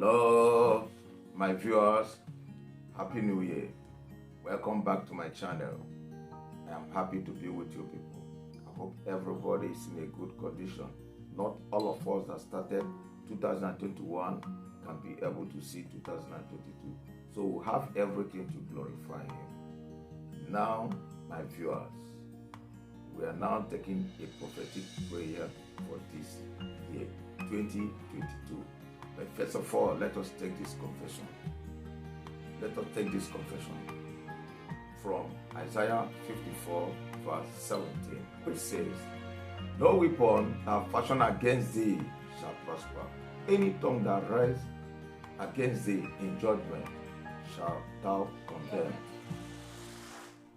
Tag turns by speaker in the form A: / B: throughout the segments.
A: Hello, my viewers. Happy New Year. Welcome back to my channel. I am happy to be with you people. I hope everybody is in a good condition. Not all of us that started 2021 can be able to see 2022. So we have everything to glorify Him. Now, my viewers, we are now taking a prophetic prayer for this year, 2022. But first of all, let us take this confession. Let us take this confession from Isaiah 54, verse 17, which says, "No weapon that fashioned against thee shall prosper. Any tongue that rises against thee in judgment shall thou condemn.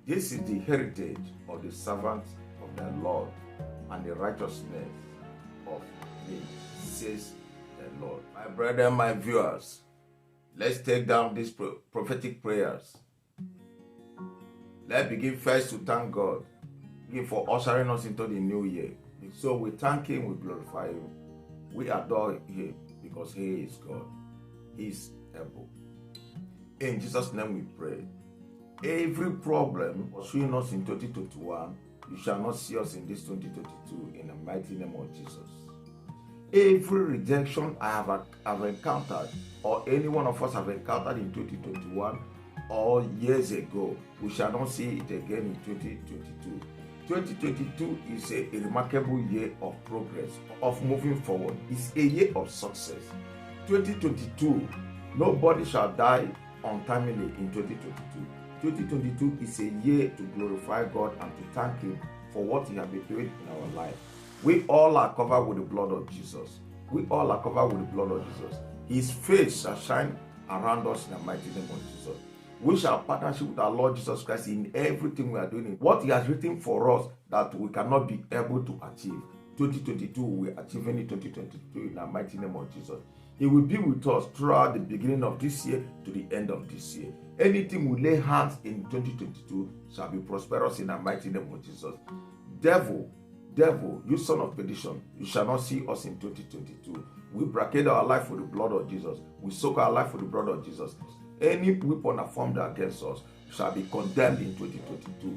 A: This is the heritage of the servants of the Lord, and the righteousness of me, says the Lord." My brethren, my viewers, let's take down these prophetic prayers. Let's begin first to thank God for ushering us into the new year. So we thank Him, we glorify Him, we adore Him because He is God. He is able. In Jesus' name we pray. Every problem pursuing us in 2021, you shall not see us in this 2022 in the mighty name of Jesus. Every rejection I have encountered, or any one of us have encountered in 2021 or years ago, we shall not see it again in 2022. 2022 is a remarkable year of progress, of moving forward. It's a year of success. 2022, nobody shall die untimely in 2022. 2022 is a year to glorify God and to thank Him for what He has been doing in our life. We all are covered with the blood of Jesus. We all are covered with the blood of Jesus. His face shall shine around us in the mighty name of Jesus. We shall partnership with our Lord Jesus Christ in everything we are doing. What He has written for us that we cannot be able to achieve. 2022, we are achieving it 2022 in the mighty name of Jesus. He will be with us throughout the beginning of this year to the end of this year. Anything we lay hands in 2022 shall be prosperous in the mighty name of Jesus. Devil, you son of perdition, you shall not see us in 2022. We bracket our life with the blood of Jesus. We soak our life with the blood of Jesus. Any weapon formed against us shall be condemned in 2022.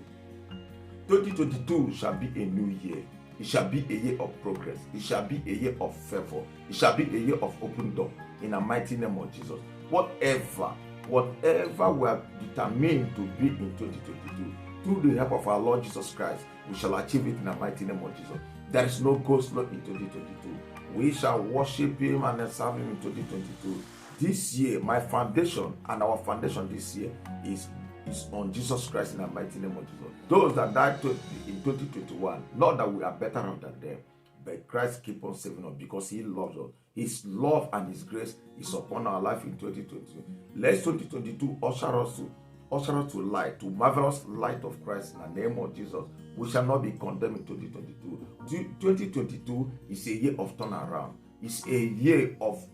A: 2022 shall be a new year. It shall be a year of progress. It shall be a year of favor. It shall be a year of open door in the mighty name of Jesus. Whatever we are determined to be in 2022, through the help of our Lord Jesus Christ, we shall achieve it in the mighty name of Jesus. There is no go-slow in 2022. We shall worship Him and serve Him in 2022. This year, my foundation and our foundation this year is on Jesus Christ in the mighty name of Jesus. Those that died in 2021, not that we are better off than them, but Christ keeps on saving us because He loves us. His love and His grace is upon our life in 2022. Let 2022 usher us to light, to marvelous light of Christ in the name of Jesus. We shall not be condemned in 2022. 2022 is a year of turnaround. It's a year of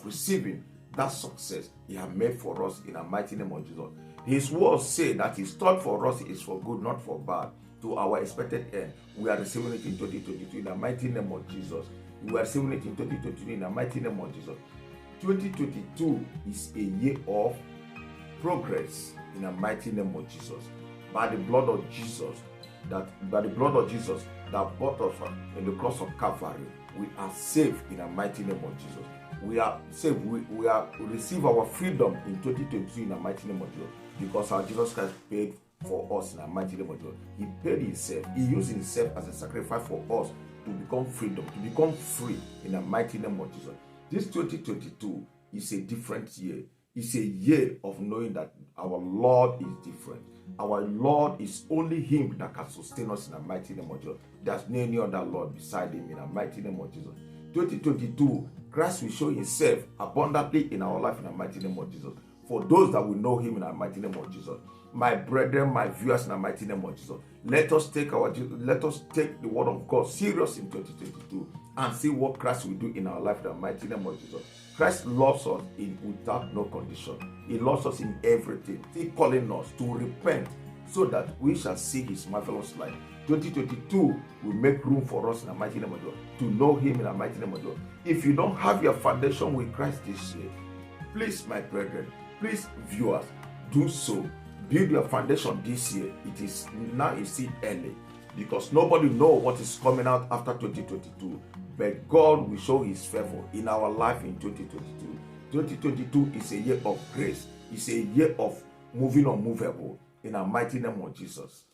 A: receiving that success He has made for us in the mighty name of Jesus. His words say that His thought for us is for good, not for bad, to our expected end. We are receiving it in 2022 in the mighty name of Jesus. We are receiving it in 2022 in the mighty name of Jesus. 2022 is a year of progress in the mighty name of Jesus. By the blood of Jesus that bought us in the cross of Calvary, we are saved in the mighty name of Jesus. We are saved. We receive our freedom in 2022 in the mighty name of Jesus because our Jesus Christ paid for us in the mighty name of Jesus. He paid Himself. He used Himself as a sacrifice for us to become freedom, to become free in the mighty name of Jesus. This 2022 is a different year. It's a year of knowing that our Lord is different. Our Lord is only Him that can sustain us in the mighty name of Jesus. There's no any other Lord beside Him in the mighty name of Jesus. 2022, Christ will show Himself abundantly in our life in the mighty name of Jesus. For those that will know Him in the mighty name of Jesus. My brethren, my viewers in the mighty name of Jesus. Let us take the word of God serious in 2022 and see what Christ will do in our life in the mighty name of Jesus. Christ loves us without no condition. He loves us in everything. He calling us to repent so that we shall see His marvelous light. 2022 will make room for us in the mighty name of God to know Him in the mighty name of God. If you don't have your foundation with Christ this year, please, my brethren, please, viewers, do so. Build your foundation this year. It is now, you see, early, because nobody knows what is coming out after 2022. But God will show His favor in our life in 2022. 2022 is a year of grace. It's a year of moving unmovable in the mighty name of Jesus.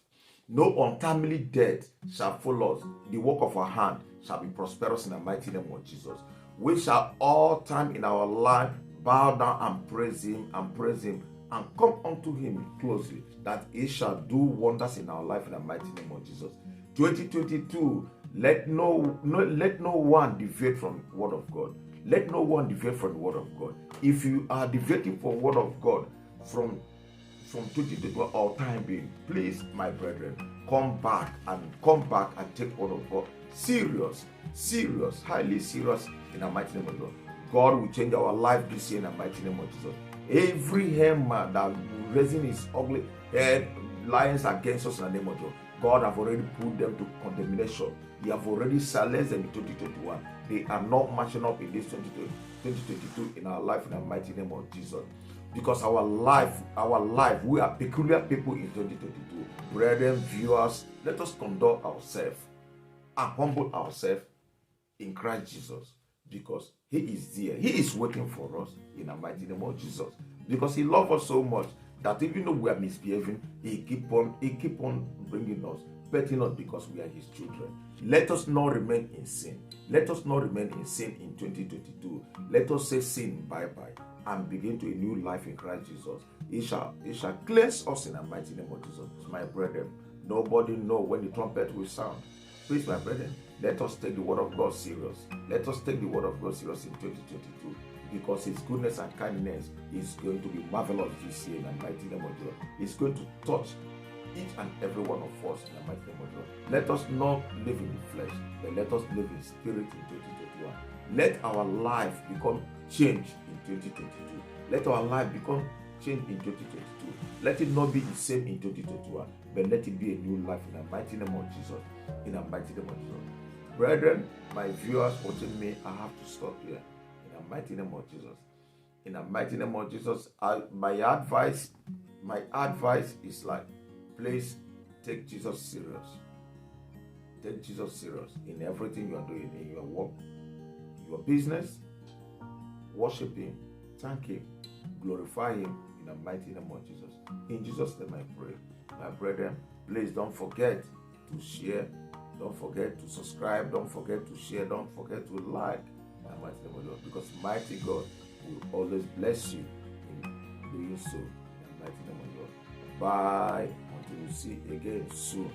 A: No untimely death shall follow us. The work of our hand shall be prosperous in the mighty name of Jesus. We shall all time in our life bow down and praise Him and come unto Him closely, that He shall do wonders in our life in the mighty name of Jesus. 2022, let no one deviate from the word of God. Let no one deviate from the word of God. If you are deviating from the word of God from 2021 or time being, please, my brethren, come back and take word of God serious, highly serious in the mighty name of God. God will change our life this year in the mighty name of Jesus. Every hammer that raising his ugly head lions against us in the name of God, God have already put them to condemnation. He have already silenced them in 2021. They are not marching up in this 2022 in our life in the mighty name of Jesus. Because our life, we are peculiar people in 2022. Brethren, viewers, let us conduct ourselves and humble ourselves in Christ Jesus, because He is there. He is waiting for us in the mighty name of Jesus. Because He loves us so much that even though we are misbehaving, He keep on bringing us, petting us, because we are His children. Let us not remain in sin. Let us not remain in sin in 2022. Let us say sin bye-bye and begin to a new life in Christ Jesus. He shall cleanse us in the mighty name of Jesus. My brethren, nobody knows when the trumpet will sound. Please, my brethren, let us take the word of God serious. Let us take the word of God serious in 2022, because His goodness and kindness is going to be marvelous this year in the mighty name of Jesus. It's going to touch each and every one of us in the mighty name of Jesus. Let us not live in the flesh, but let us live in spirit in 2021. Let our life become changed in 2022. Let our life become changed in 2022. Let it not be the same in 2021, but let it be a new life in the mighty name of Jesus. In the mighty name of Jesus. Brethren, my viewers watching me, I have to stop here. In the mighty name of Jesus. In the mighty name of Jesus, my advice is like, please take Jesus serious. Take Jesus serious in everything you are doing, in your work, your business. Worship Him, thank Him, glorify Him in the mighty name of Jesus. In Jesus' name I pray. My brethren, please don't forget to share, don't forget to subscribe, don't forget to share, don't forget to like in the mighty name of God, because mighty God will always bless you in doing so in the mighty name of God. Bye, until we see again soon.